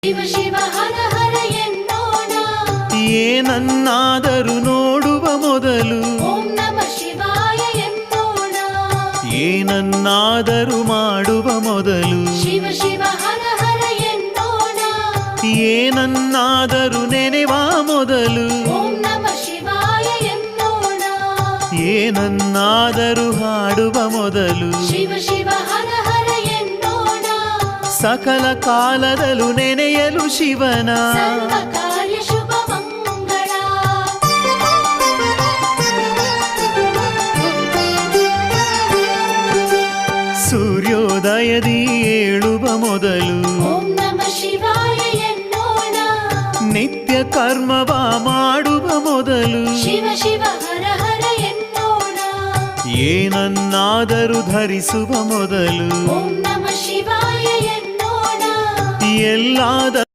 ಶಿವ ಶಿವ ಹರ ಹರ ಎನ್ನೋಣ. ಏನನ್ನಾದರೂ ನೋಡುವ ಮೊದಲು ಓಂ ನಮಃ ಶಿವಾಯ ಎನ್ನೋಣ. ಏನನ್ನಾದರೂ ಮಾಡುವ ಮೊದಲು ಶಿವ ಶಿವ ಹರ ಹರ ಎನ್ನೋಣ. ಏನನ್ನಾದರೂ ನೆನೆವ ಮೊದಲು ಓಂ ನಮಃ ಶಿವಾಯ ಎನ್ನೋಣ. ಏನನ್ನಾದರೂ ಹಾಡುವ ಮೊದಲು ಶಿವ ಶಿವ ಹರ ಹರ ಎನ್ನೋಣ. ಸಕಲ ಕಾಲದಲ್ಲೂ ನೆನೆಯಲು ಶಿವನ ಸರ್ವ ಕಾರ್ಯ ಶುಭ ಮಂಗಳ. ಸೂರ್ಯೋದಯದಿ ಏಳುವ ಮೊದಲು ಓಂ ನಮಃ ಶಿವಾಯ ಎನ್ನೋಣ. ನಿತ್ಯ ಕರ್ಮವ ಮಾಡುವ ಮೊದಲು ಶಿವ ಶಿವ ಹರ ಹರ ಎನ್ನೋಣ. ಏನನ್ನಾದರೂ ಧರಿಸುವ ಮೊದಲು ಓಂ ನಮಃ ಶಿವಾಯ ಎನ್ನೋಣ. ಎಲ್ಲಾದ